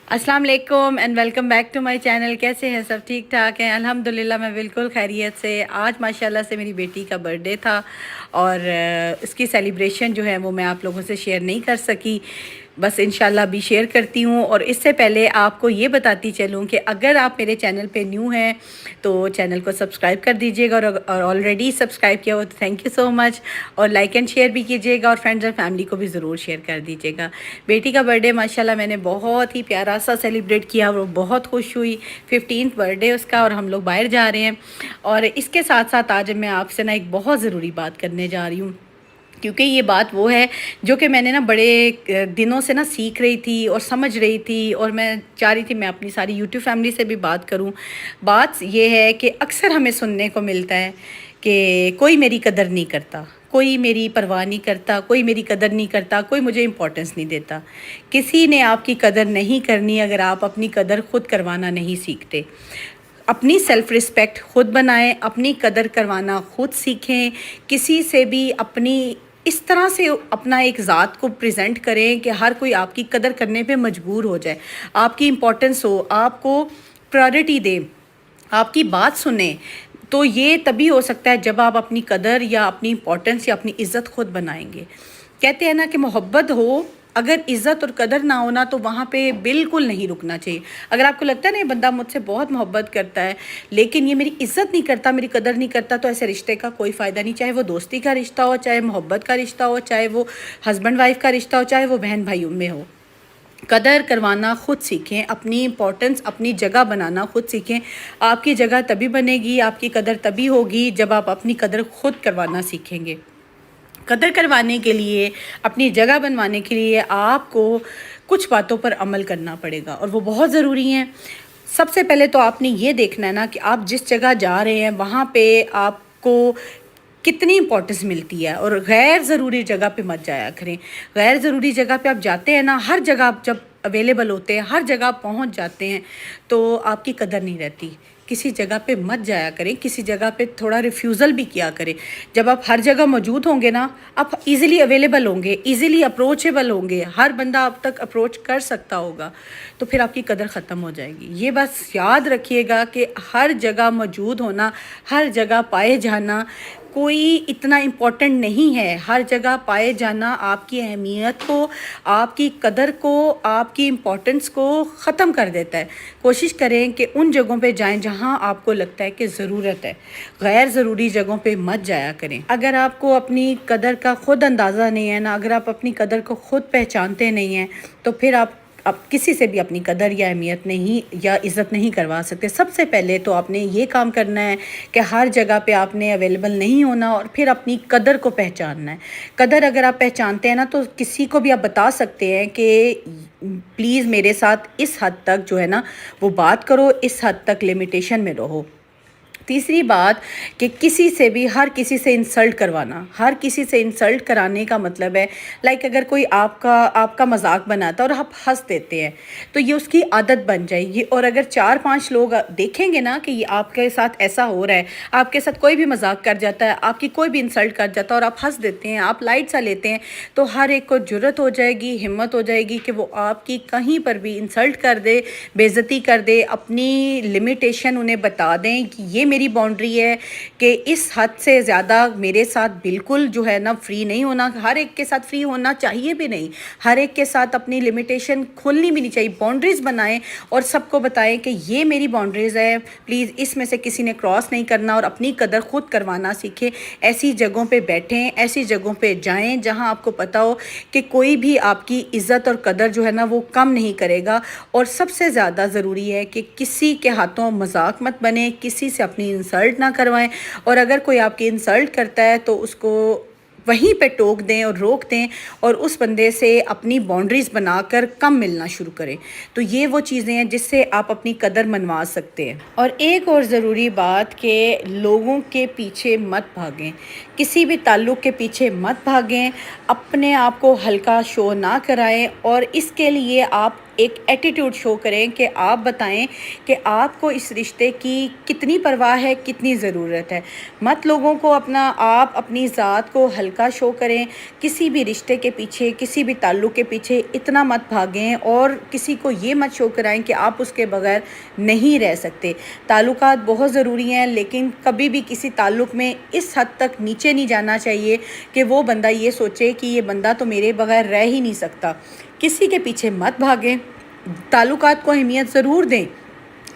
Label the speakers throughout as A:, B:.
A: अस्सलाम वालेकुम and welcome back to my channel. कैसे हैं सब? ठीक ठाक हैं अल्हम्दुलिल्लाह, मैं बिल्कुल खैरियत से। आज माशाल्लाह से मेरी बेटी का बर्थडे था और इसकी सेलिब्रेशन जो है वो मैं आप लोगों से शेयर नहीं कर सकी, बस इंशाल्लाह भी शेयर करती हूँ। और इससे पहले आपको ये बताती चलूँ कि अगर आप मेरे चैनल पे न्यू हैं तो चैनल को सब्सक्राइब कर दीजिएगा, और ऑलरेडी सब्सक्राइब किया हो तो थैंक यू सो मच, और लाइक एंड शेयर भी कीजिएगा और फ्रेंड्स और फैमिली को भी ज़रूर शेयर कर दीजिएगा। बेटी का बर्थडे माशाल्लाह मैंने बहुत ही प्यारा सा सेलिब्रेट किया, वो बहुत खुश हुई। 15th बर्थडे उसका और हम लोग बाहर जा रहे हैं। और इसके साथ साथ आज मैं आपसे ना एक बहुत ज़रूरी बात करने जा रही हूँ, क्योंकि ये बात वो है जो कि मैंने ना बड़े दिनों से ना सीख रही थी और समझ रही थी, और मैं चाह रही थी मैं अपनी सारी यूट्यूब फैमिली से भी बात करूं। बात ये है कि अक्सर हमें सुनने को मिलता है कि कोई मेरी कदर नहीं करता, कोई मेरी परवाह नहीं करता, कोई मेरी कदर नहीं करता, कोई मुझे इम्पोर्टेंस नहीं देता। किसी ने आपकी कदर नहीं करनी अगर आप अपनी कदर खुद करवाना नहीं सीखते। अपनी सेल्फ़ रिस्पेक्ट खुद बनाएं, अपनी कदर करवाना खुद सीखें। किसी से भी अपनी इस तरह से अपना एक ज़ात को प्रेजेंट करें कि हर कोई आपकी कदर करने पे मजबूर हो जाए, आपकी इम्पोर्टेंस हो, आपको प्रायोरिटी दे, आपकी बात सुने। तो ये तभी हो सकता है जब आप अपनी कदर या अपनी इम्पोर्टेंस या अपनी इज़्ज़त खुद बनाएंगे। कहते हैं ना कि मोहब्बत हो, अगर इज़्ज़त और कदर ना होना तो वहाँ पे बिल्कुल नहीं रुकना चाहिए। अगर आपको लगता है ना ये बंदा मुझसे बहुत मोहब्बत करता है लेकिन ये मेरी इज़्ज़त नहीं करता, मेरी कदर नहीं करता, तो ऐसे रिश्ते का कोई फ़ायदा नहीं। चाहे वो दोस्ती का रिश्ता हो, चाहे मोहब्बत का रिश्ता हो, चाहे वो हस्बैंड वाइफ का रिश्ता हो, चाहे वो बहन भाइयों में हो। कदर करवाना खुद सीखें, अपनी इम्पोर्टेंस अपनी जगह बनाना खुद सीखें। आपकी जगह तभी बनेगी, आपकी कदर तभी होगी जब आप अपनी कदर खुद करवाना सीखेंगे। कदर करवाने के लिए, अपनी जगह बनवाने के लिए आपको कुछ बातों पर अमल करना पड़ेगा और वो बहुत ज़रूरी हैं। सबसे पहले तो आपने ये देखना है ना कि आप जिस जगह जा रहे हैं वहाँ पे आपको कितनी इंपॉर्टेंस मिलती है, और गैर ज़रूरी जगह पे मत जाया करें। गैर ज़रूरी जगह पे आप जाते हैं ना, हर जगह आप जब अवेलेबल होते हैं, हर जगह पहुंच जाते हैं तो आपकी कदर नहीं रहती। किसी जगह पे मत जाया करें, किसी जगह पे थोड़ा रिफ्यूज़ल भी किया करें। जब आप हर जगह मौजूद होंगे ना, आप इजीली अवेलेबल होंगे, इजीली अप्रोचेबल होंगे, हर बंदा आप तक अप्रोच कर सकता होगा, तो फिर आपकी कदर ख़त्म हो जाएगी। ये बस याद रखिएगा कि हर जगह मौजूद होना, हर जगह पाए जाना कोई इतना इम्पोर्टेंट नहीं है। हर जगह पाए जाना आपकी अहमियत को, आपकी कदर को, आपकी इम्पोर्टेंस को ख़त्म कर देता है। कोशिश करें कि उन जगहों पे जाएं जहां आपको लगता है कि ज़रूरत है। गैर ज़रूरी जगहों पे मत जाया करें। अगर आपको अपनी कदर का खुद अंदाज़ा नहीं है ना, अगर आप अपनी कदर को खुद पहचानते नहीं हैं, तो फिर आप किसी से भी अपनी कदर या अहमियत नहीं या इज़्ज़त नहीं करवा सकते। सबसे पहले तो आपने ये काम करना है कि हर जगह पे आपने अवेलेबल नहीं होना और फिर अपनी कदर को पहचानना है। कदर अगर आप पहचानते हैं ना तो किसी को भी आप बता सकते हैं कि प्लीज़ मेरे साथ इस हद तक जो है ना वो बात करो, इस हद तक लिमिटेशन में रहो। तीसरी बात कि किसी से भी, हर किसी से इंसल्ट करवाना, हर किसी से इंसल्ट कराने का मतलब है लाइक अगर कोई आपका मजाक बनाता है और आप हंस देते हैं तो ये उसकी आदत बन जाएगी। और अगर 4-5 लोग देखेंगे ना कि ये आपके साथ ऐसा हो रहा है, आपके साथ कोई भी मजाक कर जाता है, आपकी कोई भी इंसल्ट कर जाता है और आप हंस देते हैं, आप लाइट सा लेते हैं, तो हर एक को जुर्रत हो जाएगी, हिम्मत हो जाएगी कि वो आपकी कहीं पर भी इंसल्ट कर दे, बेइज्जती कर दे। अपनी लिमिटेशन उन्हें बता दें कि ये मेरी बाउंड्री है कि इस हद से ज़्यादा मेरे साथ बिल्कुल जो है ना फ्री नहीं होना। हर एक के साथ फ्री होना चाहिए भी नहीं, हर एक के साथ अपनी लिमिटेशन खोलनी भी नहीं चाहिए। बाउंड्रीज़ बनाएं और सबको बताएं कि ये मेरी बाउंड्रीज़ है, प्लीज़ इसमें से किसी ने क्रॉस नहीं करना, और अपनी कदर खुद करवाना सीखें। ऐसी जगहों पे बैठें, ऐसी जगहों पे जाएं जहां आपको पता हो कि कोई भी आपकी इज़्ज़त और कदर जो है ना वो कम नहीं करेगा। और सबसे ज़्यादा ज़रूरी है कि किसी के हाथों मजाक मत बने, किसी से अपनी इंसल्ट ना करवाएं, और अगर कोई आपकी इंसल्ट करता है तो उसको वहीं पे टोक दें और रोक दें, और उस बंदे से अपनी बाउंड्रीज़ बनाकर कम मिलना शुरू करें। तो ये वो चीज़ें हैं जिससे आप अपनी कदर मनवा सकते हैं। और एक और ज़रूरी बात कि लोगों के पीछे मत भागें। किसी भी ताल्लुक़ के पीछे मत भागें, अपने आप को हल्का शो ना कराएं और इसके लिए आप एक एटीट्यूड शो करें कि आप बताएं कि आपको इस रिश्ते की कितनी परवाह है, कितनी ज़रूरत है। मत लोगों को आप अपनी ज़ात को हल्का शो करें, किसी भी रिश्ते के पीछे, किसी भी ताल्लुक़ के पीछे इतना मत भागें और किसी को ये मत शो कराएं कि आप उसके बगैर नहीं रह सकते। ताल्लुकात बहुत ज़रूरी हैं, लेकिन कभी भी किसी ताल्लुक़ में इस हद तक नीचे नहीं जाना चाहिए कि वो बंदा ये सोचे कि ये बंदा तो मेरे बगैर रह ही नहीं सकता। किसी के पीछे मत भागें, ताल्लुकात को अहमियत ज़रूर दें,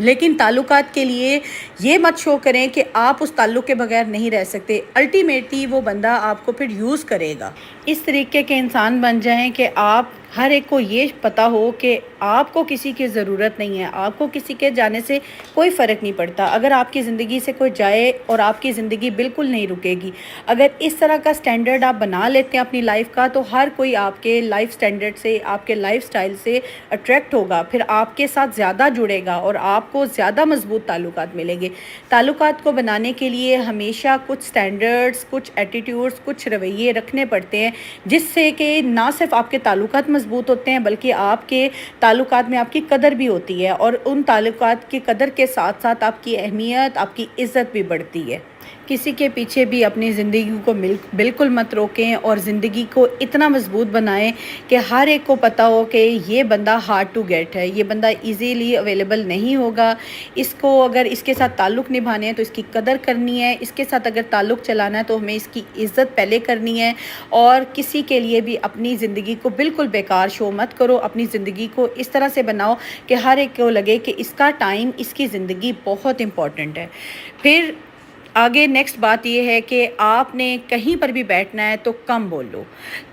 A: लेकिन ताल्लुकात के लिए ये मत शो करें कि आप उस ताल्लुक़ के बगैर नहीं रह सकते। अल्टीमेटली वो बंदा आपको फिर यूज़ करेगा। इस तरीके के इंसान बन जाएं कि आप हर एक को ये पता हो कि आपको किसी की ज़रूरत नहीं है, आपको किसी के जाने से कोई फ़र्क नहीं पड़ता। अगर आपकी ज़िंदगी से कोई जाए और आपकी ज़िंदगी बिल्कुल नहीं रुकेगी। अगर इस तरह का स्टैंडर्ड आप बना लेते हैं अपनी लाइफ का, तो हर कोई आपके लाइफ स्टैंडर्ड से, आपके लाइफ स्टाइल से अट्रैक्ट होगा, फिर आपके साथ ज़्यादा जुड़ेगा और आपको ज़्यादा मजबूत ताल्लुकात मिलेंगे। ताल्लुकात को बनाने के लिए हमेशा कुछ स्टैंडर्ड्स, कुछ एटीट्यूड्स, कुछ रवैये रखने पड़ते हैं, जिससे कि ना सिर्फ आपके ताल्लुकात मजबूत होते हैं, बल्कि आपके ताल्लुकात में आपकी कदर भी होती है और उन ताल्लुकात की कदर के साथ साथ आपकी अहमियत, आपकी इज़्ज़त भी बढ़ती है। किसी के पीछे भी अपनी ज़िंदगी को बिल्कुल मत रोकें और ज़िंदगी को इतना मजबूत बनाएं कि हर एक को पता हो कि ये बंदा हार्ड टू गेट है, ये बंदा इजीली अवेलेबल नहीं होगा। इसको अगर इसके साथ ताल्लुक़ निभाने हैं तो इसकी कदर करनी है, इसके साथ अगर ताल्लुक़ चलाना है तो हमें इसकी इज़्ज़त पहले करनी है। और किसी के लिए भी अपनी ज़िंदगी को बिल्कुल बेकार शो मत करो। अपनी ज़िंदगी को इस तरह से बनाओ कि हर एक को लगे कि इसका टाइम, इसकी ज़िंदगी बहुत इम्पॉर्टेंट है। फिर आगे नेक्स्ट बात ये है कि आपने कहीं पर भी बैठना है तो कम बोलो।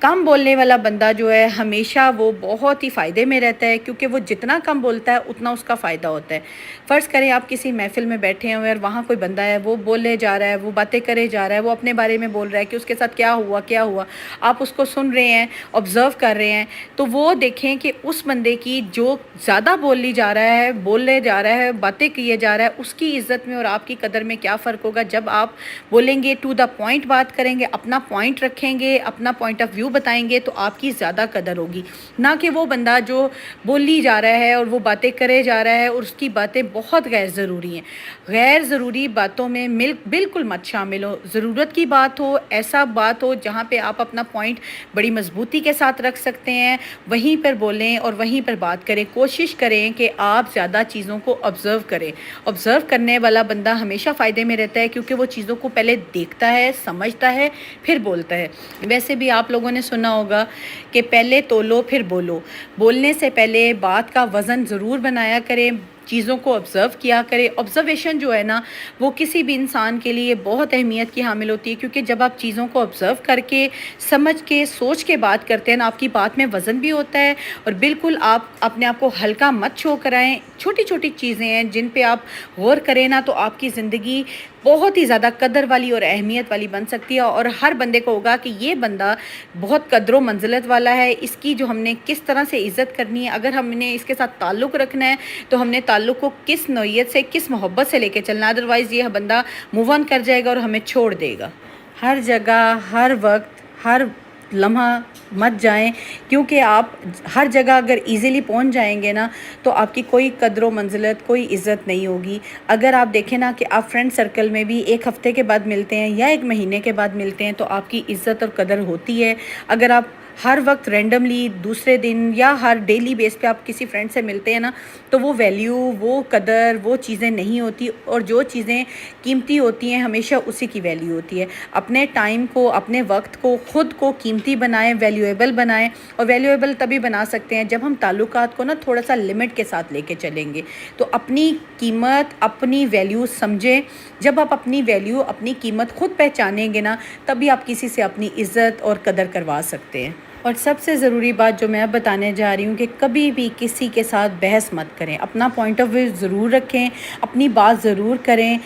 A: कम बोलने वाला बंदा जो है हमेशा वो बहुत ही फ़ायदे में रहता है, क्योंकि वो जितना कम बोलता है उतना उसका फ़ायदा होता है। फ़र्ज़ करें आप किसी महफ़िल में बैठे हैं और वहाँ कोई बंदा है, वो बोले जा रहा है, वो बातें करे जा रहा है, वो अपने बारे में बोल रहा है कि उसके साथ क्या हुआ क्या हुआ। आप उसको सुन रहे हैं, ऑब्ज़र्व कर रहे हैं, तो वो देखें कि उस बंदे की जो ज़्यादा बोले जा रहा है, बातें किए जा रहा है, उसकी इज़्ज़त में और आपकी कदर में क्या फ़र्क होगा। जब आप बोलेंगे, टू द पॉइंट बात करेंगे, अपना पॉइंट रखेंगे, अपना पॉइंट ऑफ व्यू बताएंगे, तो आपकी ज़्यादा कदर होगी। ना कि वो बंदा जो बोली जा रहा है और वो बातें करे जा रहा है और उसकी बातें बहुत गैर ज़रूरी हैं। गैर ज़रूरी बातों में बिल्कुल मत शामिल हो। ज़रूरत की बात हो, ऐसा बात हो जहाँ पे आप अपना पॉइंट बड़ी मजबूती के साथ रख सकते हैं, वहीं पर बोलें और वहीं पर बात करें। कोशिश करें कि आप ज़्यादा चीज़ों को ऑब्ज़र्व करें। ऑब्ज़र्व करने वाला बंदा हमेशा फ़ायदे में रहता है, क्योंकि वो चीज़ों को पहले देखता है, समझता है, फिर बोलता है। वैसे भी आप लोगों ने सुना होगा कि पहले तोलो फिर बोलो। बोलने से पहले बात का वज़न ज़रूर बनाया करें, चीज़ों को ऑब्ज़र्व किया करें। ऑब्ज़र्वेशन जो है ना, वो किसी भी इंसान के लिए बहुत अहमियत की हामिल होती है, क्योंकि जब आप चीज़ों को ऑब्ज़र्व करके, समझ के, सोच के बात करते हैं ना, आपकी बात में वज़न भी होता है। और बिल्कुल आप अपने आप को हल्का मत शो कराएं। छोटी छोटी चीज़ें हैं जिन पे आप गौर करें ना, तो आपकी ज़िंदगी बहुत ही ज़्यादा कदर वाली और अहमियत वाली बन सकती है। और हर बंदे को होगा कि ये बंदा बहुत कदर व मंजिलत वाला है, इसकी जो हमने किस तरह से इज़्ज़त करनी है। अगर हमने इसके साथ ताल्लुक़ रखना है तो हमने ताल्लुक़ को किस नौइयत से, किस मोहब्बत से लेके चलना, अदरवाइज़ ये बंदा मूव ऑन कर जाएगा और हमें छोड़ देगा। हर जगह, हर वक्त, हर लम्हा मत जाएं, क्योंकि आप हर जगह अगर इजीली पहुंच जाएंगे ना, तो आपकी कोई कदर व मंजिलत, कोई इज़्ज़त नहीं होगी। अगर आप देखें ना कि आप फ्रेंड सर्कल में भी एक हफ़्ते के बाद मिलते हैं या एक महीने के बाद मिलते हैं, तो आपकी इज़्ज़त और कदर होती है। अगर आप हर वक्त रैंडमली दूसरे दिन या हर डेली बेस पे आप किसी फ्रेंड से मिलते हैं ना, तो वो वैल्यू, वो कदर, वो चीज़ें नहीं होती। और जो चीज़ें कीमती होती हैं हमेशा उसी की वैल्यू होती है। अपने टाइम को, अपने वक्त को, ख़ुद को कीमती बनाएं, वैल्यूएबल बनाएं। और वैल्यूएबल तभी बना सकते हैं जब हम ताल्लुकात को ना थोड़ा सा लिमिट के साथ लेके चलेंगे। तो अपनी कीमत, अपनी वैल्यू समझें। जब आप अपनी वैल्यू, अपनी कीमत खुद पहचानेंगे ना, तभी आप किसी से अपनी इज़्ज़त और कदर करवा सकते हैं। और सबसे ज़रूरी बात जो मैं अब बताने जा रही हूँ कि कभी भी किसी के साथ बहस मत करें। अपना पॉइंट ऑफ व्यू ज़रूर रखें, अपनी बात ज़रूर करें,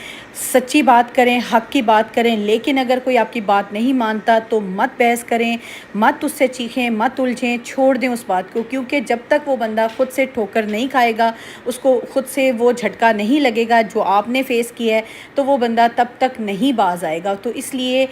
A: सच्ची बात करें, हक़ की बात करें। लेकिन अगर कोई आपकी बात नहीं मानता तो मत बहस करें, मत उससे चीखें, मत उलझें, छोड़ दें उस बात को। क्योंकि जब तक वो बंदा ख़ुद से ठोकर नहीं खाएगा, उसको ख़ुद से वो झटका नहीं लगेगा जो आपने फ़ेस किया है, तो वो बंदा तब तक नहीं बाज आएगा। तो इसलिए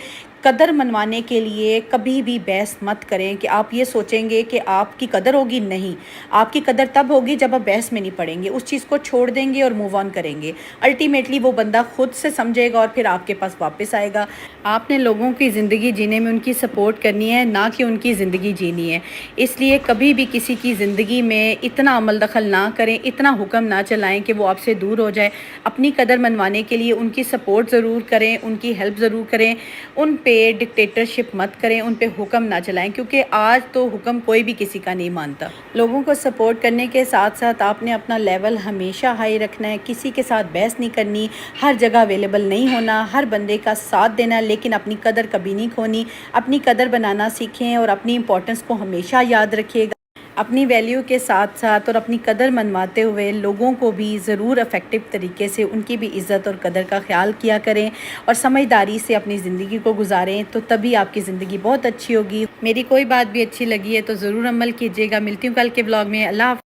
A: قدر منوانے کے لیے کبھی بھی بحث مت کریں کہ آپ یہ سوچیں گے کہ آپ کی قدر ہوگی. نہیں، آپ کی قدر تب ہوگی جب آپ بحث میں نہیں پڑیں گے، اس چیز کو چھوڑ دیں گے اور موو آن کریں گے. الٹیمیٹلی وہ بندہ خود سے سمجھے گا اور پھر آپ کے پاس واپس آئے گا. آپ نے لوگوں کی زندگی جینے میں ان کی سپورٹ کرنی ہے، نہ کہ ان کی زندگی جینی ہے. اس لیے کبھی بھی کسی کی زندگی میں اتنا عمل دخل نہ کریں، اتنا حکم نہ چلائیں کہ وہ آپ سے دور ہو جائے. اپنی قدر منوانے کے لیے ان کی سپورٹ ضرور کریں، ان کی ہیلپ ضرور کریں. ان پہ ڈکٹیٹرشپ مت کریں، ان پہ حکم نہ چلائیں، کیونکہ آج تو حکم کوئی بھی کسی کا نہیں مانتا. لوگوں کو سپورٹ کرنے کے ساتھ ساتھ آپ نے اپنا لیول ہمیشہ ہائی رکھنا ہے. کسی کے ساتھ بحث نہیں کرنی، ہر جگہ اویلیبل نہیں ہونا، ہر بندے کا ساتھ دینا، لیکن اپنی قدر کبھی نہیں کھونی. اپنی قدر بنانا سیکھیں اور اپنی امپورٹنس کو ہمیشہ یاد رکھیے گا. اپنی ویلیو کے ساتھ ساتھ اور اپنی قدر منواتے ہوئے لوگوں کو بھی ضرور افیکٹو طریقے سے ان کی بھی عزت اور قدر کا خیال کیا کریں اور سمجھداری سے اپنی زندگی کو گزاریں، تو تبھی آپ کی زندگی بہت اچھی ہوگی. میری کوئی بات بھی اچھی لگی ہے تو ضرور عمل کیجیے گا. ملتی ہوں کل کے بلاگ میں. اللہ حافظ.